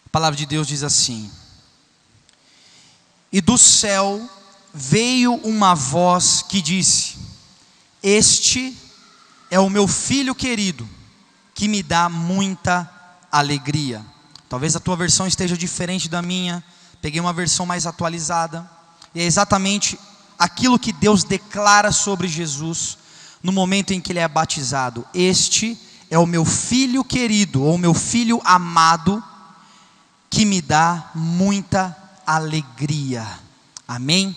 A palavra de Deus diz assim: e do céu veio uma voz que disse: este é o meu filho querido, que me dá muita alegria. Talvez a tua versão esteja diferente da minha. Peguei uma versão mais atualizada. E é exatamente aquilo que Deus declara sobre Jesus no momento em que ele é batizado: este é o meu filho querido, ou meu filho amado, que me dá muita alegria. Amém?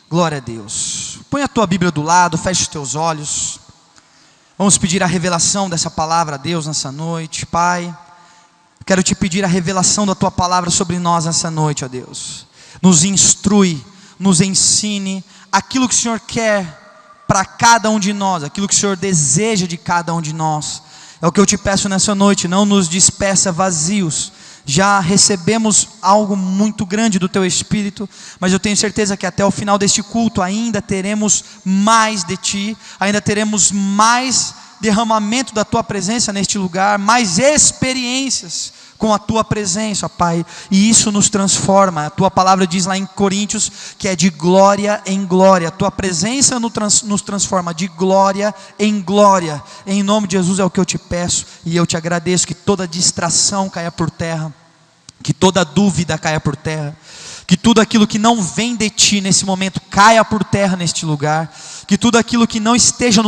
Glória a Deus. Põe a tua Bíblia do lado, feche os teus olhos. Vamos pedir a revelação dessa palavra a Deus nessa noite. Pai, quero te pedir a revelação da tua palavra sobre nós nessa noite, ó Deus. Nos instrui, nos ensine aquilo que o Senhor quer para cada um de nós, aquilo que o Senhor deseja de cada um de nós. É o que eu te peço nessa noite. Não nos despeça vazios. Já recebemos algo muito grande do teu Espírito, mas eu tenho certeza que até o final deste culto ainda teremos mais de ti, ainda teremos mais derramamento da tua presença neste lugar, mais experiências com a tua presença, Pai, e isso nos transforma. A tua palavra diz lá em Coríntios que é de glória em glória. A tua presença nos transforma de glória em glória. Em nome de Jesus é o que eu te peço, e eu te agradeço. Que toda distração caia por terra, que toda dúvida caia por terra, que tudo aquilo que não vem de ti nesse momento caia por terra neste lugar, que tudo aquilo que não esteja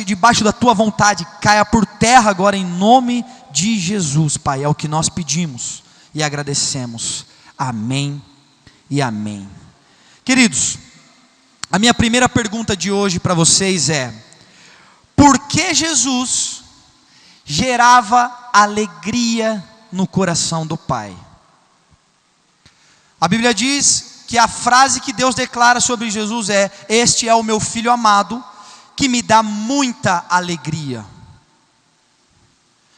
debaixo da tua vontade caia por terra agora, em nome de Jesus, Pai. É o que nós pedimos e agradecemos. Amém e amém. Queridos, a minha primeira pergunta de hoje para vocês é: por que Jesus gerava alegria no coração do Pai? A Bíblia diz que a frase que Deus declara sobre Jesus é: este é o meu filho amado, que me dá muita alegria.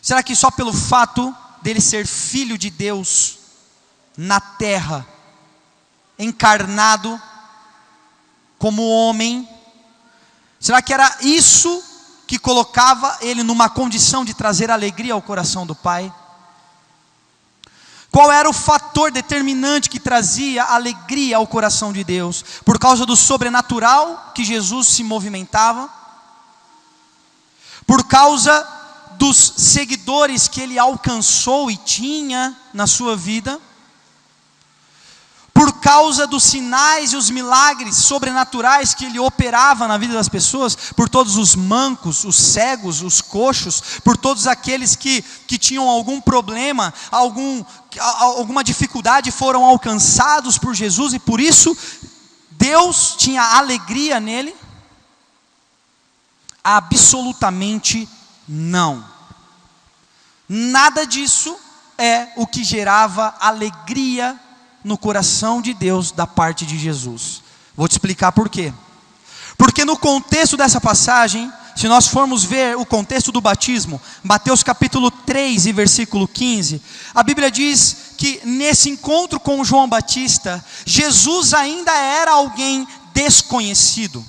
Será que só pelo fato dele ser filho de Deus na terra, encarnado como homem, será que era isso que colocava ele numa condição de trazer alegria ao coração do Pai? Qual era o fator determinante que trazia alegria ao coração de Deus? Por causa do sobrenatural que Jesus se movimentava? Por causa dos seguidores que ele alcançou e tinha na sua vida? Por causa dos sinais e os milagres sobrenaturais que ele operava na vida das pessoas? Por todos os mancos, os cegos, os coxos, por todos aqueles que tinham algum problema, alguma dificuldade, foram alcançados por Jesus, e por isso Deus tinha alegria nele? Absolutamente não. Nada disso é o que gerava alegria no coração de Deus da parte de Jesus. Vou te explicar por quê. Porque no contexto dessa passagem, se nós formos ver o contexto do batismo, Mateus capítulo 3 e versículo 15, a Bíblia diz que nesse encontro com João Batista, Jesus ainda era alguém desconhecido.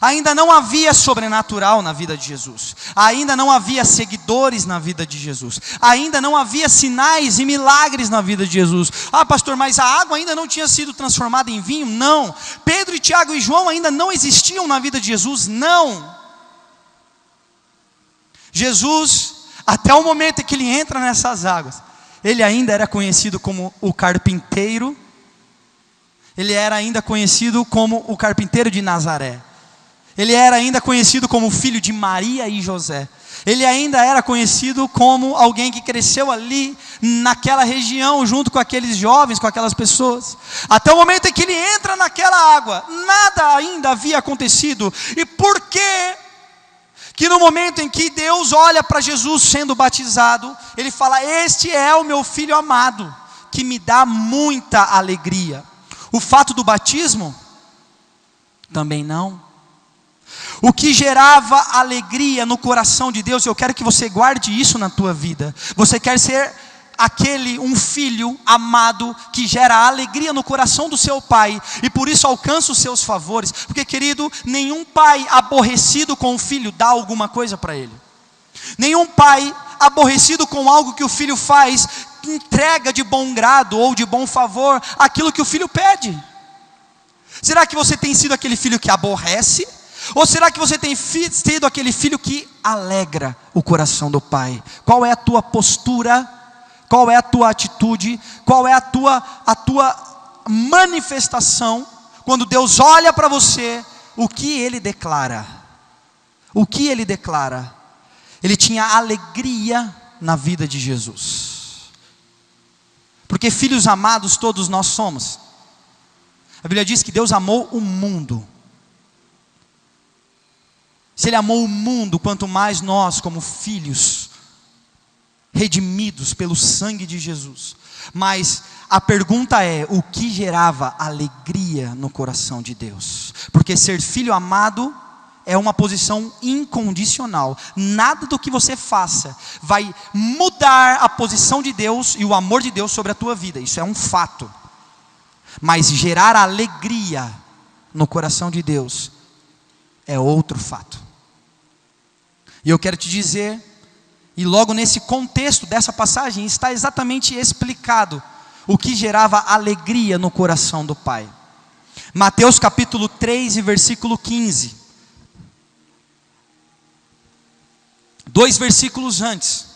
Ainda não havia sobrenatural na vida de Jesus, ainda não havia seguidores na vida de Jesus, ainda não havia sinais e milagres na vida de Jesus. Ah, pastor, mas a água ainda não tinha sido transformada em vinho? Não. Pedro, Tiago e João ainda não existiam na vida de Jesus? Não. Jesus, até o momento em que ele entra nessas águas, ele ainda era conhecido como o carpinteiro, ele era ainda conhecido como o carpinteiro de Nazaré. Ele era ainda conhecido como filho de Maria e José. Ele ainda era conhecido como alguém que cresceu ali naquela região, junto com aqueles jovens, com aquelas pessoas. Até o momento em que ele entra naquela água, nada ainda havia acontecido. E por que no momento em que Deus olha para Jesus sendo batizado, ele fala: este é o meu filho amado, que me dá muita alegria? O fato do batismo? Também não. O que gerava alegria no coração de Deus, eu quero que você guarde isso na tua vida. Você quer ser um filho amado que gera alegria no coração do seu pai e por isso alcança os seus favores. Porque, querido, nenhum pai aborrecido com o filho dá alguma coisa para ele. Nenhum pai aborrecido com algo que o filho faz entrega de bom grado ou de bom favor aquilo que o filho pede. Será que você tem sido aquele filho que aborrece? Ou será que você tem sido aquele filho que alegra o coração do pai? Qual é a tua postura? Qual é a tua atitude? Qual é a tua manifestação? Quando Deus olha para você, o que Ele declara? O que Ele declara? Ele tinha alegria na vida de Jesus. Porque filhos amados todos nós somos. A Bíblia diz que Deus amou o mundo. Se Ele amou o mundo, quanto mais nós como filhos, redimidos pelo sangue de Jesus. Mas a pergunta é, o que gerava alegria no coração de Deus? Porque ser filho amado é uma posição incondicional. Nada do que você faça vai mudar a posição de Deus e o amor de Deus sobre a tua vida. Isso é um fato. Mas gerar alegria no coração de Deus é outro fato. E eu quero te dizer, e logo nesse contexto dessa passagem está exatamente explicado o que gerava alegria no coração do Pai. Mateus capítulo 3 e versículo 15. 2 versículos antes,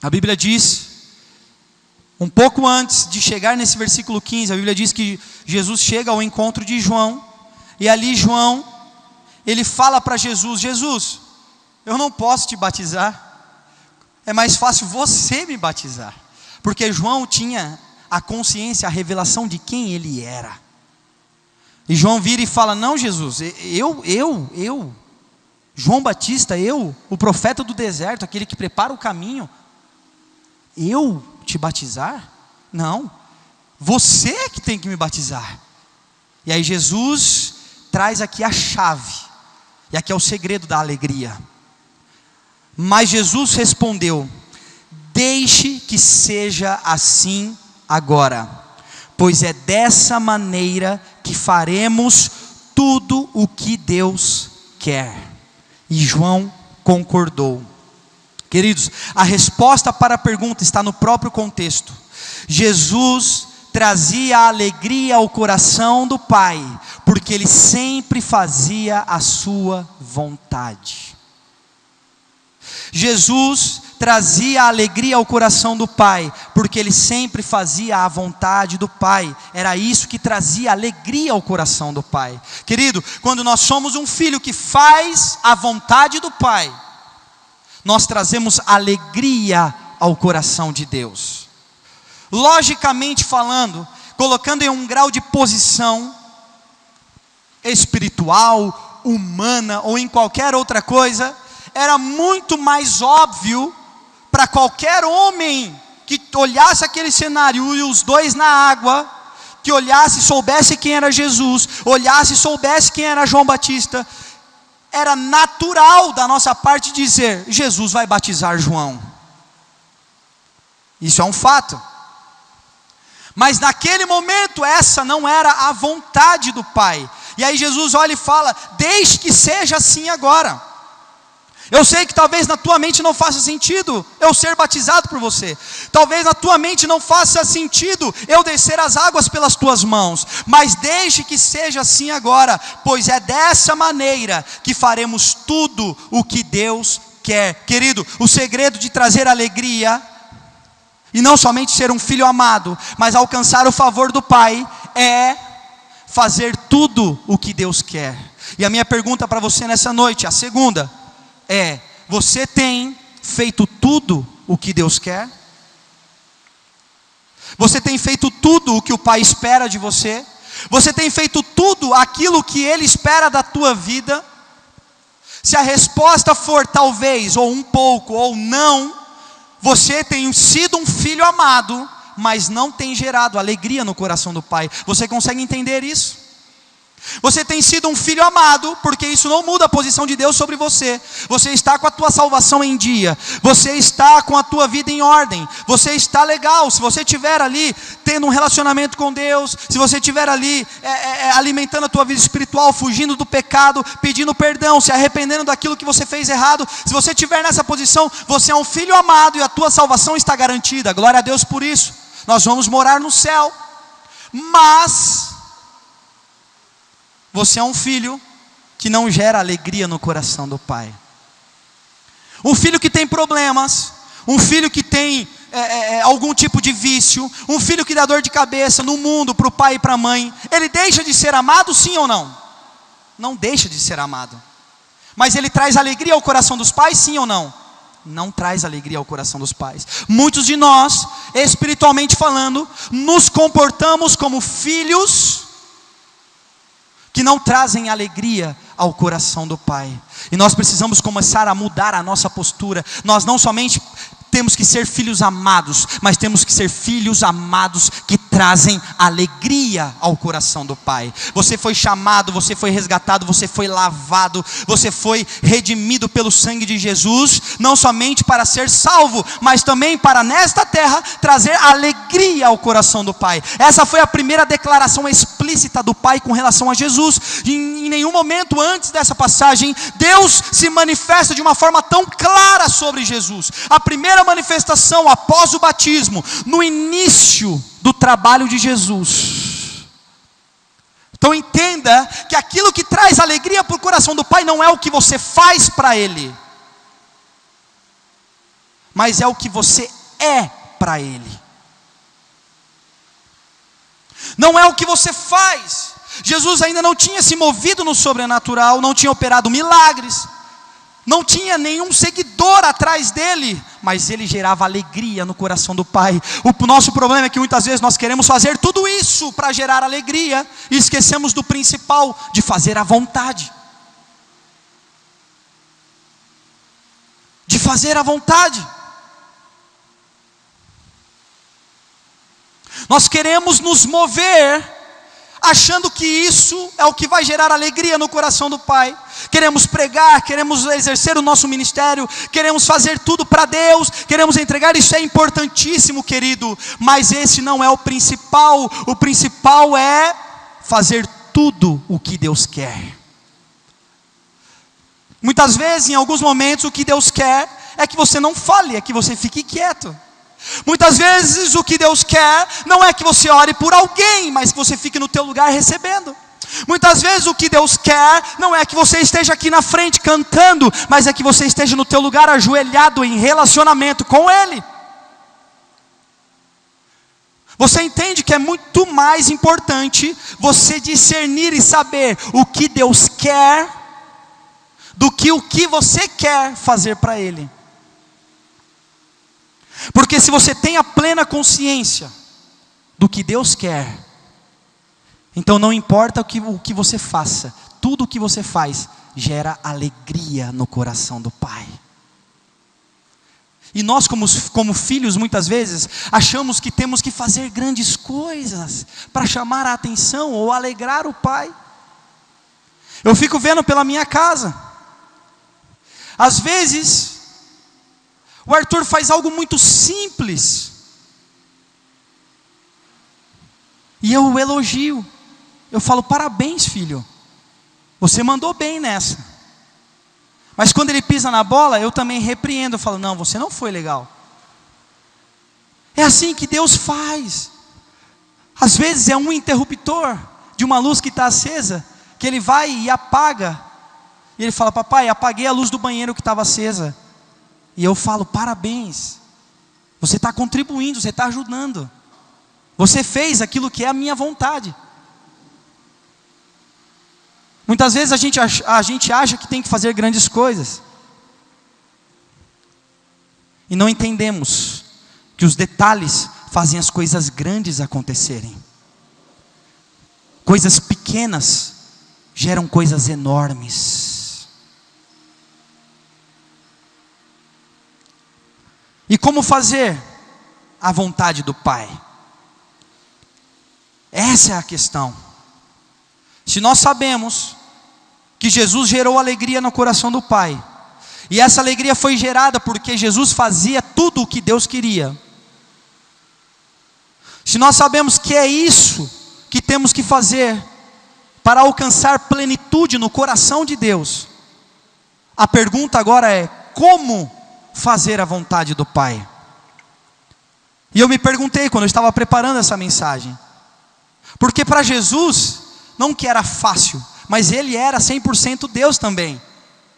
a Bíblia diz, um pouco antes de chegar nesse versículo 15, a Bíblia diz que Jesus chega ao encontro de João, e ali João, ele fala para Jesus: Jesus, eu não posso te batizar, é mais fácil você me batizar, porque João tinha a consciência, a revelação de quem ele era. E João vira e fala: não, Jesus, eu, João Batista, o profeta do deserto, aquele que prepara o caminho, eu te batizar? Não, você que tem que me batizar. E aí Jesus traz aqui a chave, e aqui é o segredo da alegria. Mas Jesus respondeu: deixe que seja assim agora, pois é dessa maneira que faremos tudo o que Deus quer. E João concordou. Queridos, a resposta para a pergunta está no próprio contexto. Jesus trazia alegria ao coração do Pai, porque Ele sempre fazia a sua vontade. Jesus trazia alegria ao coração do Pai, porque Ele sempre fazia a vontade do Pai. Era isso que trazia alegria ao coração do Pai. Querido, quando nós somos um filho que faz a vontade do Pai, nós trazemos alegria ao coração de Deus. Logicamente falando, colocando em um grau de posição espiritual, humana ou em qualquer outra coisa, era muito mais óbvio para qualquer homem que olhasse aquele cenário e os dois na água, que olhasse e soubesse quem era Jesus, olhasse e soubesse quem era João Batista, era natural da nossa parte dizer: Jesus vai batizar João. Isso é um fato. Mas naquele momento essa não era a vontade do Pai. E aí Jesus olha e fala: deixe que seja assim agora. Eu sei que talvez na tua mente não faça sentido eu ser batizado por você. Talvez na tua mente não faça sentido eu descer as águas pelas tuas mãos. Mas deixe que seja assim agora, pois é dessa maneira que faremos tudo o que Deus quer. Querido, o segredo de trazer alegria, e não somente ser um filho amado, mas alcançar o favor do Pai, é fazer tudo o que Deus quer. E a minha pergunta para você nessa noite, a segunda, é: você tem feito tudo o que Deus quer? Você tem feito tudo o que o Pai espera de você? Você tem feito tudo aquilo que Ele espera da tua vida? Se a resposta for talvez, ou um pouco, ou não, você tem sido um filho amado, mas não tem gerado alegria no coração do Pai. Você consegue entender isso? Você tem sido um filho amado, porque isso não muda a posição de Deus sobre você. Você está com a tua salvação em dia, você está com a tua vida em ordem, você está legal. Se você estiver ali tendo um relacionamento com Deus, se você estiver ali alimentando a tua vida espiritual, fugindo do pecado, pedindo perdão, se arrependendo daquilo que você fez errado, se você estiver nessa posição, você é um filho amado e a tua salvação está garantida. Glória a Deus por isso. Nós vamos morar no céu. Mas você é um filho que não gera alegria no coração do pai. Um filho que tem problemas, um filho que tem algum tipo de vício, um filho que dá dor de cabeça no mundo para o pai e para a mãe, ele deixa de ser amado, sim ou não? Não deixa de ser amado. Mas ele traz alegria ao coração dos pais, sim ou não? Não traz alegria ao coração dos pais. Muitos de nós, espiritualmente falando, nos comportamos como filhos que não trazem alegria ao coração do pai. E nós precisamos começar a mudar a nossa postura. Nós não somente temos que ser filhos amados, mas temos que ser filhos amados que trazem alegria ao coração do pai. Você foi chamado, você foi resgatado, você foi lavado, você foi redimido pelo sangue de Jesus, não somente para ser salvo, mas também para nesta terra trazer alegria ao coração do pai. Essa foi a primeira declaração explícita do pai com relação a Jesus. Em nenhum momento antes dessa passagem, Deus se manifesta de uma forma tão clara sobre Jesus. A primeira manifestação após o batismo, no início do trabalho de Jesus. Então entenda que aquilo que traz alegria para o coração do pai não é o que você faz para ele, mas é o que você é para ele. Não é o que você faz. Jesus ainda não tinha se movido no sobrenatural, não tinha operado milagres, não tinha nenhum seguidor atrás dele, mas ele gerava alegria no coração do pai. O nosso problema é que muitas vezes nós queremos fazer tudo isso para gerar alegria e esquecemos do principal, de fazer a vontade. De fazer a vontade. Nós queremos nos mover achando que isso é o que vai gerar alegria no coração do pai. Queremos pregar, queremos exercer o nosso ministério, queremos fazer tudo para Deus, queremos entregar. Isso é importantíssimo, querido, mas esse não é o principal. O principal é fazer tudo o que Deus quer. Muitas vezes, em alguns momentos, o que Deus quer é que você não fale, é que você fique quieto. Muitas vezes o que Deus quer não é que você ore por alguém, mas que você fique no teu lugar recebendo. Muitas vezes o que Deus quer não é que você esteja aqui na frente cantando, mas é que você esteja no teu lugar ajoelhado em relacionamento com Ele. Você entende que é muito mais importante você discernir e saber o que Deus quer do que o que você quer fazer para Ele. Porque se você tem a plena consciência do que Deus quer, então não importa o que você faça, tudo o que você faz gera alegria no coração do Pai. E nós como filhos muitas vezes achamos que temos que fazer grandes coisas para chamar a atenção ou alegrar o Pai. Eu fico vendo pela minha casa, às vezes o Arthur faz algo muito simples e eu o elogio. Eu falo: parabéns, filho, você mandou bem nessa. Mas quando ele pisa na bola, eu também repreendo. Eu falo: não, você não foi legal. É assim que Deus faz. Às vezes é um interruptor de uma luz que está acesa, que ele vai e apaga. E ele fala: papai, apaguei a luz do banheiro que estava acesa. E eu falo: parabéns, você está contribuindo, você está ajudando. Você fez aquilo que é a minha vontade. Muitas vezes a gente acha que tem que fazer grandes coisas. E não entendemos que os detalhes fazem as coisas grandes acontecerem. Coisas pequenas geram coisas enormes. E como fazer a vontade do Pai? Essa é a questão. Se nós sabemos que Jesus gerou alegria no coração do Pai, e essa alegria foi gerada porque Jesus fazia tudo o que Deus queria, se nós sabemos que é isso que temos que fazer para alcançar plenitude no coração de Deus, a pergunta agora é: como fazer a vontade do Pai? E eu me perguntei quando eu estava preparando essa mensagem, porque para Jesus, não que era fácil, mas Ele era 100% Deus também,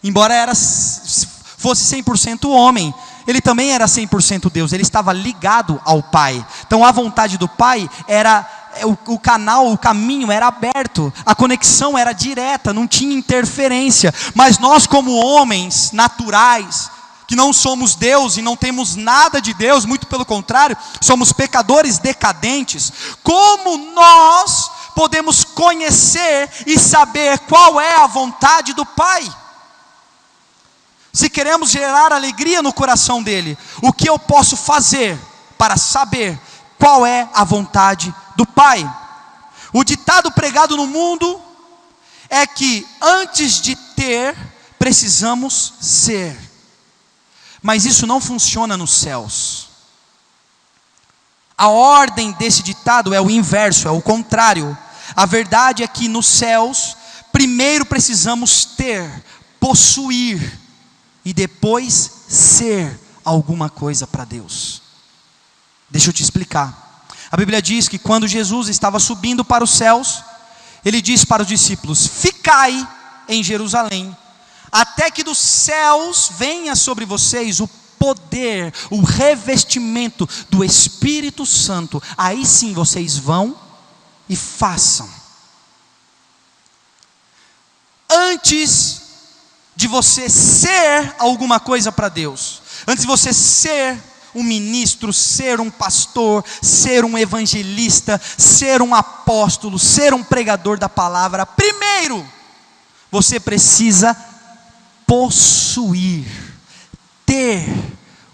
embora fosse 100% homem, Ele também era 100% Deus, Ele estava ligado ao Pai. Então a vontade do Pai era, o canal, o caminho era aberto, a conexão era direta, não tinha interferência. Mas nós, como homens naturais, que não somos Deus e não temos nada de Deus, muito pelo contrário, somos pecadores decadentes, como nós podemos conhecer e saber qual é a vontade do Pai? Se queremos gerar alegria no coração dele, o que eu posso fazer para saber qual é a vontade do Pai? O ditado pregado no mundo é que antes de ter, precisamos ser. Mas isso não funciona nos céus. A ordem desse ditado é o inverso, é o contrário. A verdade é que nos céus, primeiro precisamos ter, possuir, e depois ser alguma coisa para Deus. Deixa eu te explicar. A Bíblia diz que quando Jesus estava subindo para os céus, Ele disse para os discípulos: ficai em Jerusalém, até que dos céus venha sobre vocês o poder, o revestimento do Espírito Santo. Aí sim vocês vão e façam. Antes de você ser alguma coisa para Deus, antes de você ser um ministro, ser um pastor, ser um evangelista, ser um apóstolo, ser um pregador da palavra, primeiro você precisa possuir, ter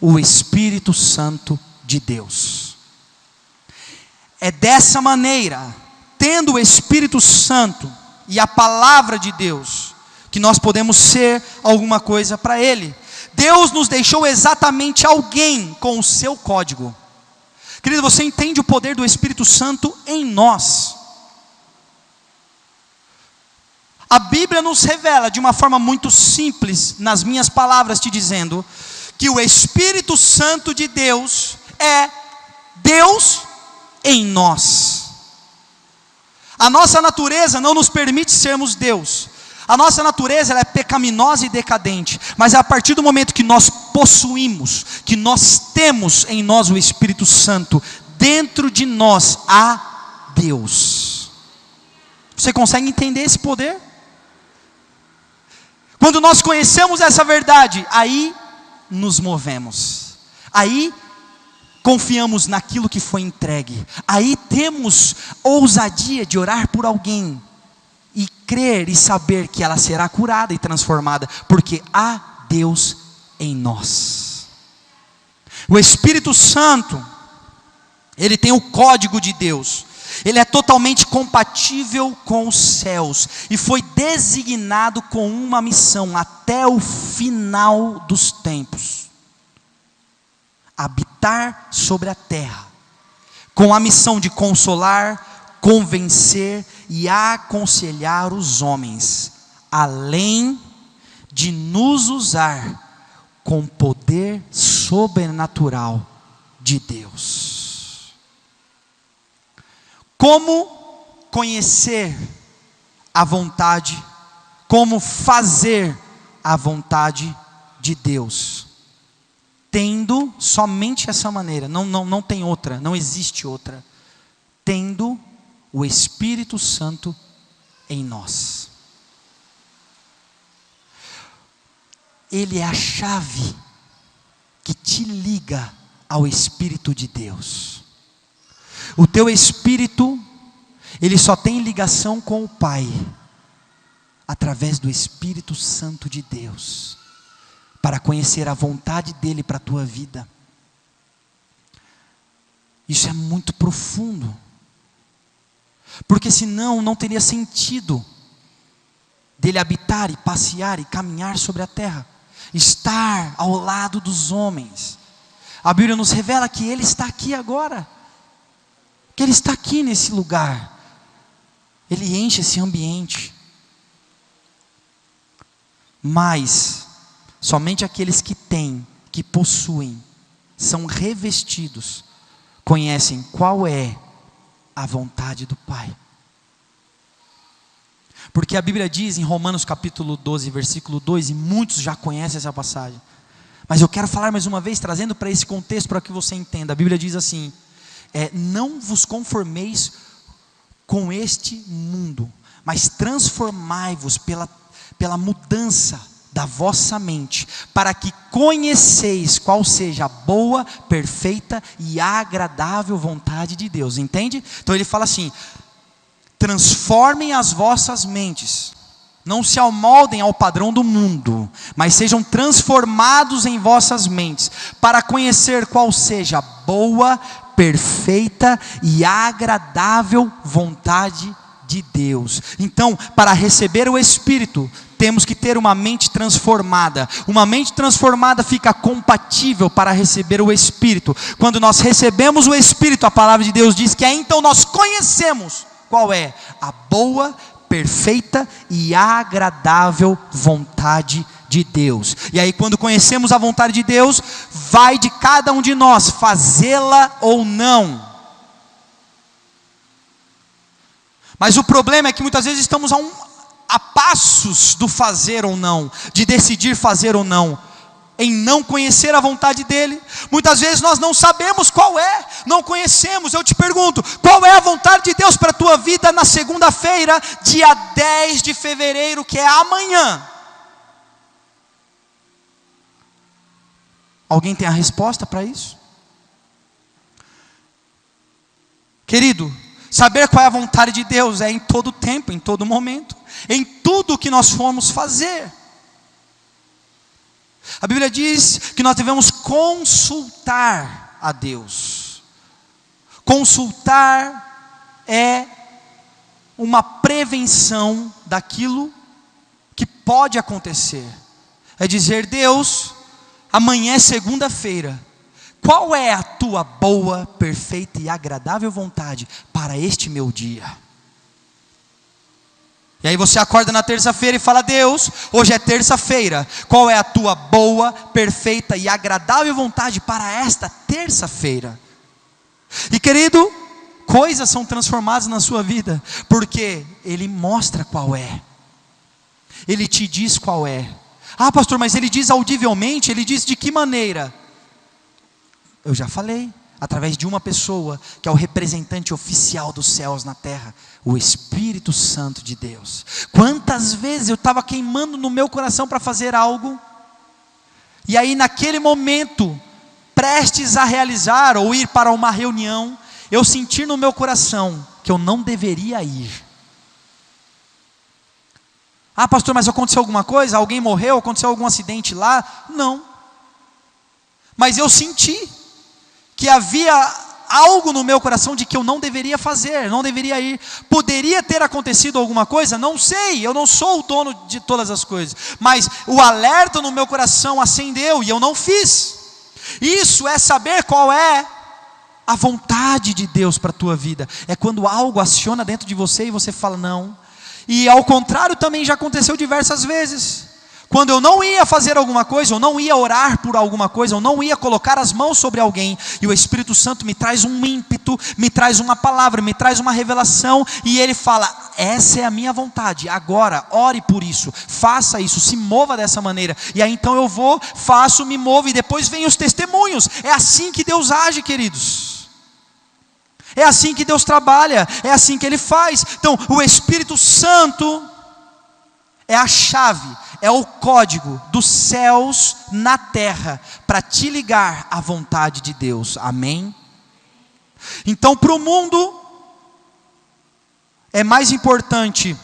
o Espírito Santo de Deus. É dessa maneira, tendo o Espírito Santo e a palavra de Deus, que nós podemos ser alguma coisa para Ele. Deus nos deixou exatamente alguém com o seu código. Querido, você entende o poder do Espírito Santo em nós? A Bíblia nos revela de uma forma muito simples, nas minhas palavras, te dizendo que o Espírito Santo de Deus é Deus em nós. A nossa natureza não nos permite sermos Deus. A nossa natureza ela é pecaminosa e decadente, mas é a partir do momento que nós possuímos, que nós temos em nós o Espírito Santo, dentro de nós há Deus. Você consegue entender esse poder? Quando nós conhecemos essa verdade, aí nos movemos, aí confiamos naquilo que foi entregue, aí temos ousadia de orar por alguém, e crer e saber que ela será curada e transformada, porque há Deus em nós. O Espírito Santo, ele tem o código de Deus, ele é totalmente compatível com os céus, e foi designado com uma missão, até o final dos tempos, habitar sobre a terra, com a missão de consolar, convencer e aconselhar os homens, além de nos usar com poder sobrenatural de Deus. Como conhecer a vontade, como fazer a vontade de Deus? Tendo somente essa maneira, não tem outra, não existe outra. Tendo o Espírito Santo em nós. Ele é a chave que te liga ao Espírito de Deus. O teu espírito, ele só tem ligação com o Pai através do Espírito Santo de Deus, para conhecer a vontade dele para a tua vida. Isso é muito profundo, porque senão não teria sentido dele habitar e passear e caminhar sobre a terra, estar ao lado dos homens. A Bíblia nos revela que ele está aqui agora, que ele está aqui nesse lugar. Ele enche esse ambiente. Mas somente aqueles que têm, que possuem, são revestidos, conhecem qual é a vontade do Pai. Porque a Bíblia diz em Romanos capítulo 12, versículo 2, e muitos já conhecem essa passagem, mas eu quero falar mais uma vez, trazendo para esse contexto, para que você entenda. A Bíblia diz assim: não vos conformeis com este mundo, mas transformai-vos pela mudança da vossa mente, para que conheceis qual seja a boa, perfeita e agradável vontade de Deus. Entende? Então ele fala assim: transformem as vossas mentes, não se amoldem ao padrão do mundo, mas sejam transformados em vossas mentes, para conhecer qual seja a boa, perfeita e agradável vontade de Deus. Então, para receber o Espírito, temos que ter uma mente transformada. Uma mente transformada fica compatível para receber o Espírito. Quando nós recebemos o Espírito, a palavra de Deus diz que então nós conhecemos qual é a boa, perfeita e agradável vontade de Deus. E aí, quando conhecemos a vontade de Deus, vai de cada um de nós fazê-la ou não. Mas o problema é que muitas vezes estamos a passos do fazer ou não, de decidir fazer ou não, em não conhecer a vontade dEle. Muitas vezes nós não sabemos qual é, não conhecemos. Eu te pergunto, qual é a vontade de Deus para a tua vida na segunda-feira, dia 10 de fevereiro, que é amanhã? Alguém tem a resposta para isso? Querido, saber qual é a vontade de Deus é em todo tempo, em todo momento, em tudo que nós formos fazer. A Bíblia diz que nós devemos consultar a Deus. Consultar é uma prevenção daquilo que pode acontecer. É dizer: Deus, amanhã é segunda-feira, qual é a tua boa, perfeita e agradável vontade para este meu dia? E aí você acorda na terça-feira e fala: Deus, hoje é terça-feira, qual é a tua boa, perfeita e agradável vontade para esta terça-feira? E querido, coisas são transformadas na sua vida, porque Ele mostra qual é, Ele te diz qual é. Ah, pastor, mas Ele diz audivelmente, Ele diz de que maneira? Eu já falei, através de uma pessoa, que é o representante oficial dos céus na terra, o Espírito Santo de Deus. Quantas vezes eu estava queimando no meu coração para fazer algo, e aí naquele momento, prestes a realizar, ou ir para uma reunião, eu senti no meu coração, que eu não deveria ir. Ah, pastor, mas aconteceu alguma coisa? Alguém morreu? Aconteceu algum acidente lá? Não. Mas eu senti que havia algo no meu coração de que eu não deveria fazer, não deveria ir. Poderia ter acontecido alguma coisa? Não sei, eu não sou o dono de todas as coisas, mas o alerta no meu coração acendeu e eu não fiz. Isso é saber qual é a vontade de Deus para a tua vida. É quando algo aciona dentro de você e você fala não. E ao contrário também já aconteceu diversas vezes. Quando eu não ia fazer alguma coisa, eu não ia orar por alguma coisa, eu não ia colocar as mãos sobre alguém, e o Espírito Santo me traz um ímpeto, me traz uma palavra, me traz uma revelação, e Ele fala: essa é a minha vontade, agora ore por isso, faça isso, se mova dessa maneira. E aí então eu vou, faço, me movo, e depois vem os testemunhos. É assim que Deus age, queridos. É assim que Deus trabalha, é assim que Ele faz. Então o Espírito Santo é a chave, é o código dos céus na terra, para te ligar à vontade de Deus, amém? Então para o mundo, é mais importante,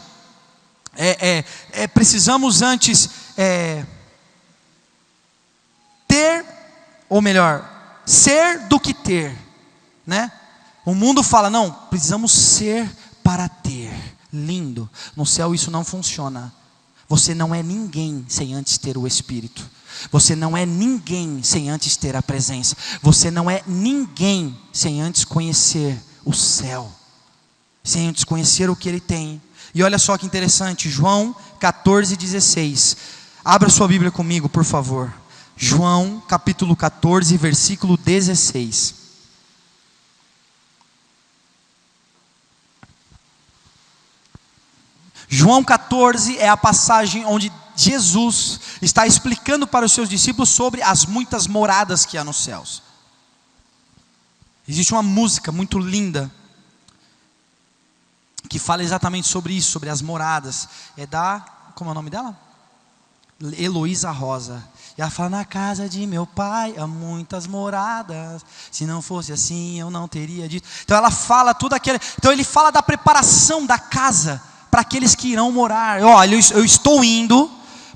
precisamos antes ter, ou melhor, ser do que ter, né? O mundo fala, não, precisamos ser para ter. Lindo, no céu isso não funciona. Você não é ninguém sem antes ter o Espírito. Você não é ninguém sem antes ter a presença. Você não é ninguém sem antes conhecer o céu, sem antes conhecer o que Ele tem. E olha só que interessante, João 14,16. Abra sua Bíblia comigo, por favor. João capítulo 14, versículo 16. João 14 é a passagem onde Jesus está explicando para os seus discípulos sobre as muitas moradas que há nos céus. Existe uma música muito linda que fala exatamente sobre isso, sobre as moradas. É da, como é o nome dela? Heloísa Rosa. E ela fala: na casa de meu pai há muitas moradas, se não fosse assim eu não teria dito. Então ela fala tudo aquilo. Então ele fala da preparação da casa para aqueles que irão morar. Olha, eu estou indo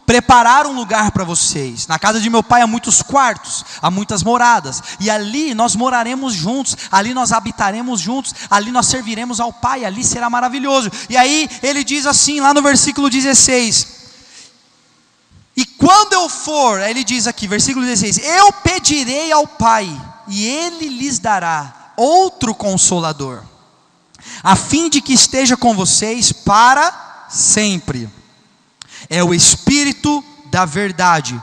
preparar um lugar para vocês. Na casa de meu pai há muitos quartos, há muitas moradas, e ali nós moraremos juntos, ali nós habitaremos juntos, ali nós serviremos ao Pai, ali será maravilhoso. E aí ele diz assim, lá no versículo 16: e quando eu for, aí ele diz aqui, versículo 16: eu pedirei ao Pai, e Ele lhes dará outro Consolador, a fim de que esteja com vocês para sempre. É o Espírito da verdade.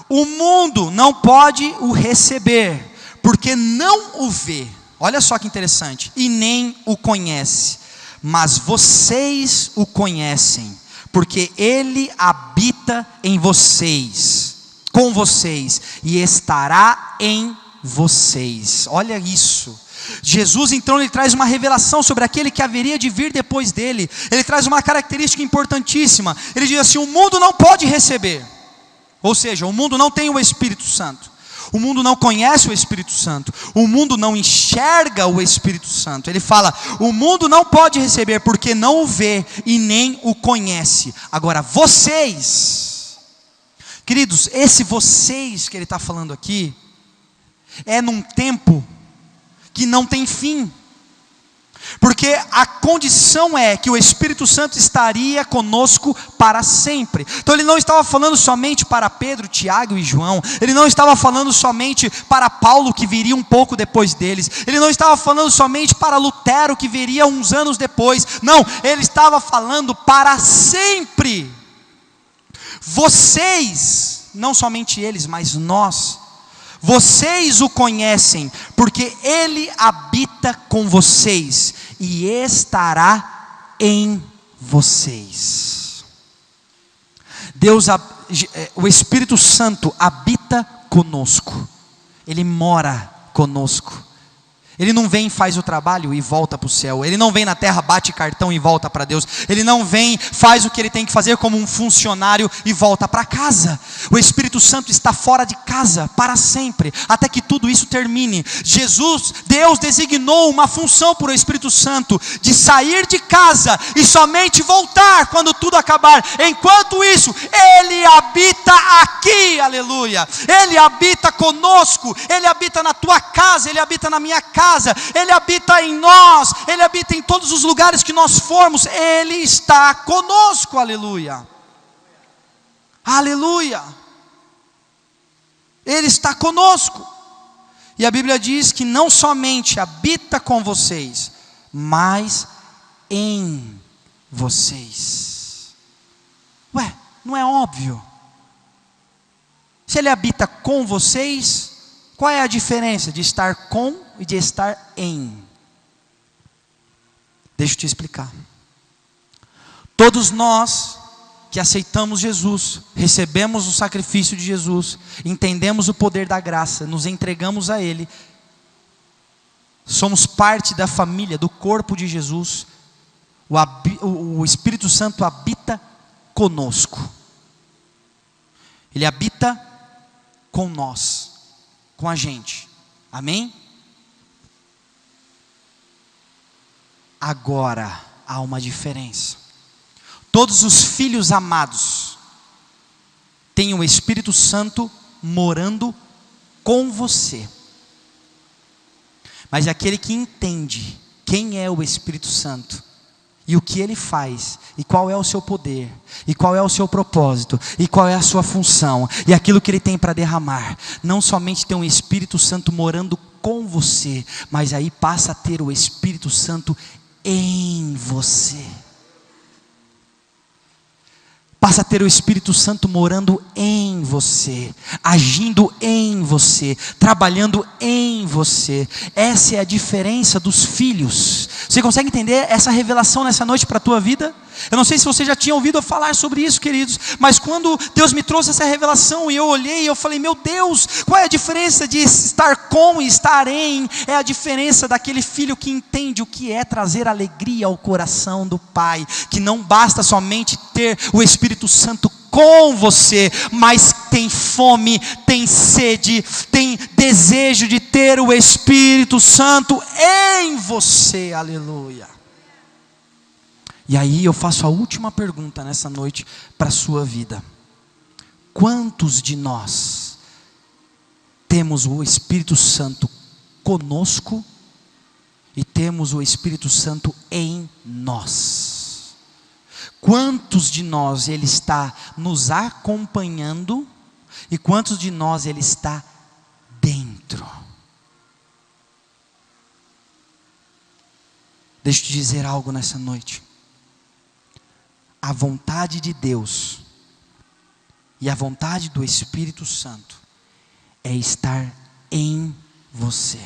O mundo não pode o receber, porque não o vê. Olha só que interessante. E nem o conhece. Mas vocês o conhecem, porque Ele habita em vocês, com vocês, e estará em vocês. Olha isso. Jesus então ele traz uma revelação sobre aquele que haveria de vir depois dele. Ele traz uma característica importantíssima. Ele diz assim: o mundo não pode receber, ou seja, o mundo não tem o Espírito Santo, o mundo não conhece o Espírito Santo, o mundo não enxerga o Espírito Santo. Ele fala: o mundo não pode receber porque não o vê e nem o conhece. Agora vocês, queridos, esse vocês que ele está falando aqui é num tempo que não tem fim, porque a condição é que o Espírito Santo estaria conosco para sempre. Então ele não estava falando somente para Pedro, Tiago e João, ele não estava falando somente para Paulo, que viria um pouco depois deles, ele não estava falando somente para Lutero, que viria uns anos depois. Não, ele estava falando para sempre. Vocês, não somente eles, mas nós, vocês o conhecem, porque Ele habita com vocês e estará em vocês. O Espírito Santo habita conosco, Ele mora conosco. Ele não vem, faz o trabalho e volta para o céu. Ele não vem na terra, bate cartão e volta para Deus. Ele não vem, faz o que ele tem que fazer como um funcionário e volta para casa. O Espírito Santo está fora de casa para sempre, até que tudo isso termine. Deus designou uma função para o Espírito Santo, de sair de casa e somente voltar quando tudo acabar. Enquanto isso, Ele habita aqui, aleluia. Ele habita conosco, Ele habita na tua casa, Ele habita na minha casa, Ele habita em nós, Ele habita em todos os lugares que nós formos. Ele está conosco, aleluia, aleluia. Ele está conosco. E a Bíblia diz que não somente habita com vocês, mas em vocês. Ué, não é óbvio? Se Ele habita com vocês, qual é a diferença de estar com e de estar em? Deixa eu te explicar. Todos nós que aceitamos Jesus, recebemos o sacrifício de Jesus, entendemos o poder da graça, nos entregamos a Ele, somos parte da família, do corpo de Jesus. O Espírito Santo habita conosco, Ele habita com nós, com a gente, amém? Agora há uma diferença. Todos os filhos amados têm o Espírito Santo morando com você, mas aquele que entende quem é o Espírito Santo e o que Ele faz, e qual é o seu poder, e qual é o seu propósito, e qual é a sua função, e aquilo que Ele tem para derramar. Não somente ter um Espírito Santo morando com você, mas aí passa a ter o Espírito Santo em você. Passa a ter o Espírito Santo morando em você, agindo em você, trabalhando em você. Essa é a diferença dos filhos. Você consegue entender essa revelação nessa noite para a tua vida? Eu não sei se você já tinha ouvido eu falar sobre isso, queridos, mas quando Deus me trouxe essa revelação e eu olhei, eu falei, meu Deus, qual é a diferença de estar com e estar em? É a diferença daquele filho que entende o que é trazer alegria ao coração do Pai, que não basta somente ter o Espírito Santo com você, mas tem fome, tem sede, tem desejo de ter o Espírito Santo em você, aleluia. E aí eu faço a última pergunta nessa noite para a sua vida: quantos de nós temos o Espírito Santo conosco e temos o Espírito Santo em nós? Quantos de nós Ele está nos acompanhando e quantos de nós Ele está dentro? Deixa eu te dizer algo nessa noite. A vontade de Deus e a vontade do Espírito Santo é estar em você.